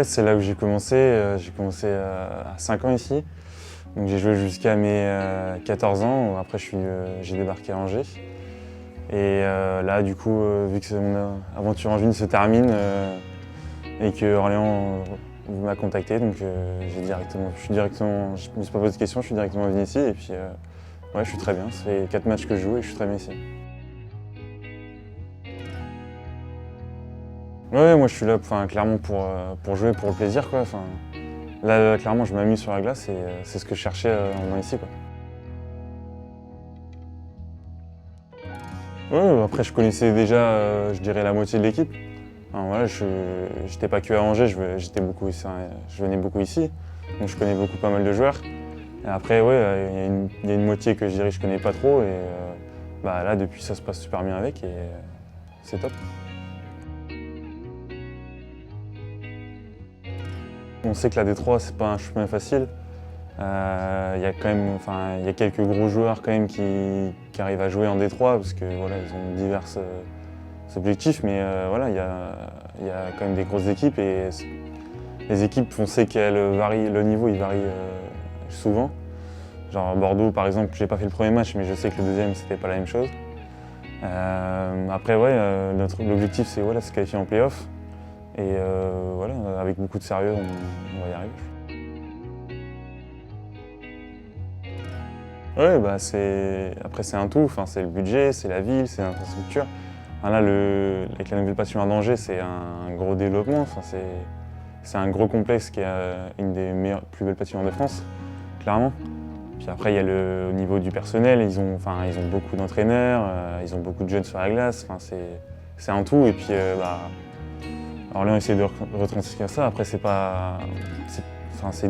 c'est là où j'ai commencé. J'ai commencé à 5 ans ici. Donc j'ai joué jusqu'à mes 14 ans. Après, j'ai débarqué à Angers. Et là, du coup, vu que mon aventure angevine se termine et que Orléans m'a contacté, donc je me suis pas posé de questions, je suis directement venu ici. Et puis, ouais, je suis très bien. Ça fait 4 matchs que je joue et je suis très bien ici. Ouais, moi je suis là clairement pour jouer pour le plaisir, quoi. Là, clairement, je m'amuse sur la glace et c'est ce que je cherchais en venant ici, quoi. Ouais, après, je connaissais déjà, je dirais, la moitié de l'équipe. Enfin, voilà, j'étais pas que à Angers, j'étais beaucoup ici, je venais beaucoup ici, donc je connais pas mal de joueurs. Et après, ouais, il y a une moitié que je dirais que je connais pas trop et bah, là, depuis, ça se passe super bien avec et c'est top. On sait que la D3, c'est pas un chemin facile. Il y a quand même, il y a quelques gros joueurs quand même qui arrivent à jouer en D3 parce que voilà, ils ont divers objectifs, mais voilà, il y a quand même des grosses équipes et les équipes, on sait qu'elles varient, le niveau il varie souvent. Genre Bordeaux par exemple, j'ai pas fait le premier match, mais je sais que le deuxième c'était pas la même chose. Après ouais, l'objectif c'est voilà, se qualifier en play-off et voilà, avec beaucoup de sérieux, on va y arriver. Oui, bah après c'est un tout, c'est le budget, c'est la ville, c'est l'infrastructure. Là, avec la nouvelle patinoire d'Angers, c'est un gros développement. C'est un gros complexe qui est une des plus belles patinoires de France, clairement. Puis après, il y a au niveau du personnel, ils ont beaucoup d'entraîneurs, ils ont beaucoup de jeunes sur la glace. C'est un tout. Et puis, Orléans essaie de retranscrire ça. Après, c'est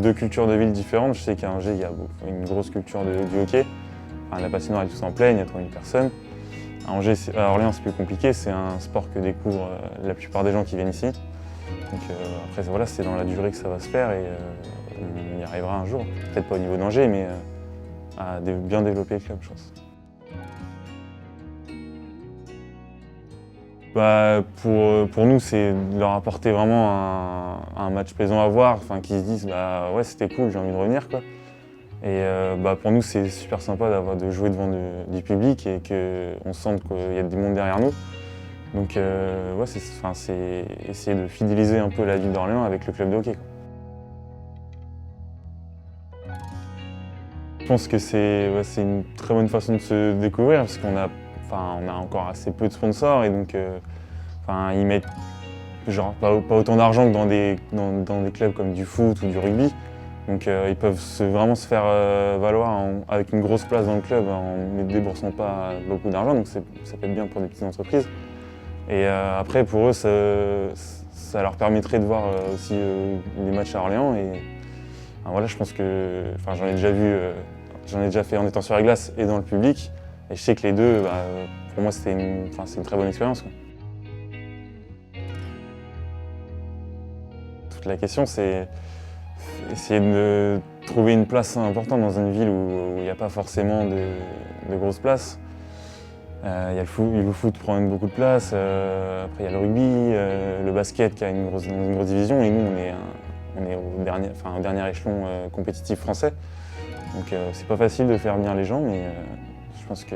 deux cultures de villes différentes. Je sais qu'à Angers, il y a une grosse culture du hockey. La patinoire est tous en pleine, il y a 3000 personnes. À Orléans, c'est plus compliqué. C'est un sport que découvrent la plupart des gens qui viennent ici. Donc après, voilà, c'est dans la durée que ça va se faire et on y arrivera un jour. Peut-être pas au niveau d'Angers, mais à bien développer le club, je pense. Bah, pour nous, c'est de leur apporter vraiment un match plaisant à voir, qu'ils se disent bah ouais, c'était cool, j'ai envie de revenir, quoi. Et pour nous, c'est super sympa de jouer devant du public et qu'on sente qu'il y a du monde derrière nous. Donc ouais, c'est essayer de fidéliser un peu la ville d'Orléans avec le club de hockey, quoi. Je pense que c'est une très bonne façon de se découvrir parce qu'on a encore assez peu de sponsors et donc ils mettent genre pas autant d'argent que dans des clubs comme du foot ou du rugby. Donc ils peuvent vraiment se faire valoir avec une grosse place dans le club en ne déboursant pas beaucoup d'argent. Donc ça peut être bien pour des petites entreprises. Et après pour eux, ça leur permettrait de voir aussi les matchs à Orléans. Et voilà, je pense que j'en ai déjà fait en étant sur la glace et dans le public. Et je sais que les deux, pour moi, c'est une très bonne expérience, quoi. Toute la question, c'est essayer de trouver une place importante dans une ville où il n'y a pas forcément de grosses places. Il y a le foot prend beaucoup de place, après il y a le rugby, le basket qui a une grosse division et nous on est au dernier échelon compétitif français. Donc c'est pas facile de faire venir les gens, mais je pense que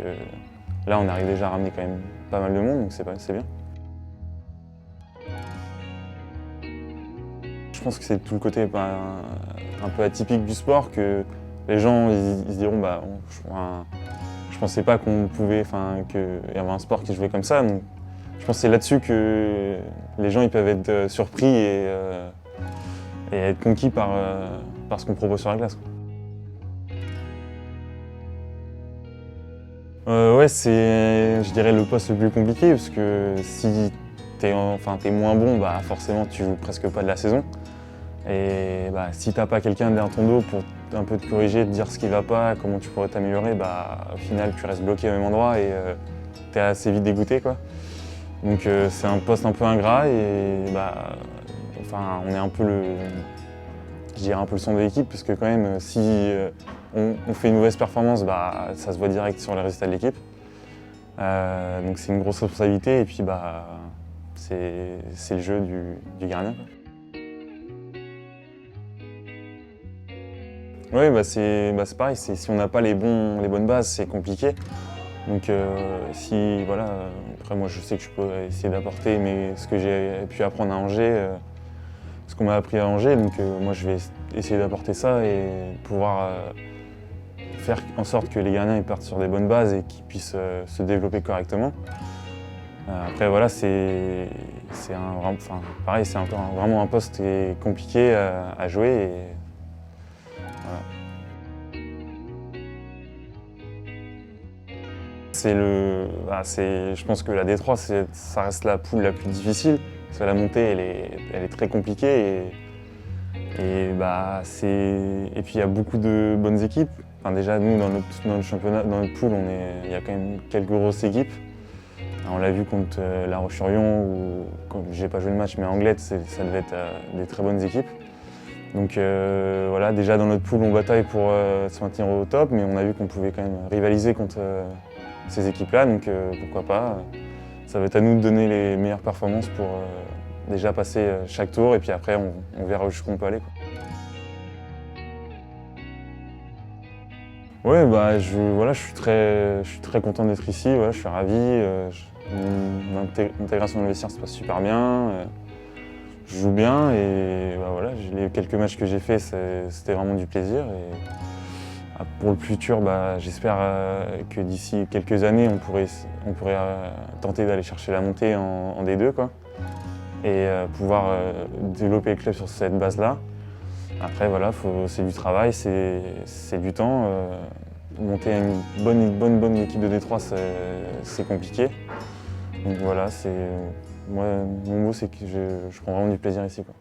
là on arrive déjà à ramener quand même pas mal de monde, donc c'est bien. Je pense que c'est tout le côté un peu atypique du sport que les gens ils se diront je pensais pas qu'il y avait un sport qui jouait comme ça. Donc, je pense que c'est là-dessus que les gens ils peuvent être surpris et être conquis par ce qu'on propose sur la glace, quoi. Ouais, c'est, je dirais, le poste le plus compliqué parce que si t'es moins bon, forcément tu joues presque pas de la saison. Et si t'as pas quelqu'un derrière ton dos pour un peu te corriger, te dire ce qui va pas, comment tu pourrais t'améliorer, au final tu restes bloqué au même endroit et t'es assez vite dégoûté, quoi. Donc c'est un poste un peu ingrat et on est un peu je dirais un peu le son de l'équipe parce que quand même si on fait une mauvaise performance, ça se voit direct sur les résultats de l'équipe. Donc c'est une grosse responsabilité et puis c'est le jeu du gardien, quoi. Oui, c'est pareil, si on n'a pas les bonnes bases, c'est compliqué. Donc si voilà, après moi je sais que je peux essayer d'apporter ce que j'ai pu apprendre à Angers, ce qu'on m'a appris à Angers, donc moi je vais essayer d'apporter ça et pouvoir faire en sorte que les gardiens ils partent sur des bonnes bases et qu'ils puissent se développer correctement. Après voilà, pareil, c'est encore vraiment un poste qui est compliqué à jouer. Et, voilà. Je pense que la D3, ça reste la poule la plus difficile, parce que la montée, elle est très compliquée. Et puis il y a beaucoup de bonnes équipes. Enfin, déjà, nous, dans notre championnat, dans notre poule, il y a quand même quelques grosses équipes. On l'a vu contre La Roche-sur-Yon, ou quand j'ai pas joué le match, mais Anglette, ça devait être des très bonnes équipes. Donc voilà, déjà dans notre poule, on bataille pour se maintenir au top, mais on a vu qu'on pouvait quand même rivaliser contre ces équipes-là, donc pourquoi pas. Ça va être à nous de donner les meilleures performances pour déjà passer chaque tour, et puis après on verra jusqu'où on peut aller, quoi. Ouais, voilà, je suis très content d'être ici, voilà, je suis ravi. L'intégration dans le vestiaire se passe super bien. Je joue bien et bah, voilà, les quelques matchs que j'ai faits, c'était vraiment du plaisir. Et pour le futur, j'espère que d'ici quelques années, on pourrait tenter d'aller chercher la montée en D2, quoi, et pouvoir développer le club sur cette base-là. Après, voilà, c'est du travail, c'est du temps. Monter une bonne équipe de D3, c'est compliqué. Donc voilà, mon mot, c'est que je prends vraiment du plaisir ici, quoi.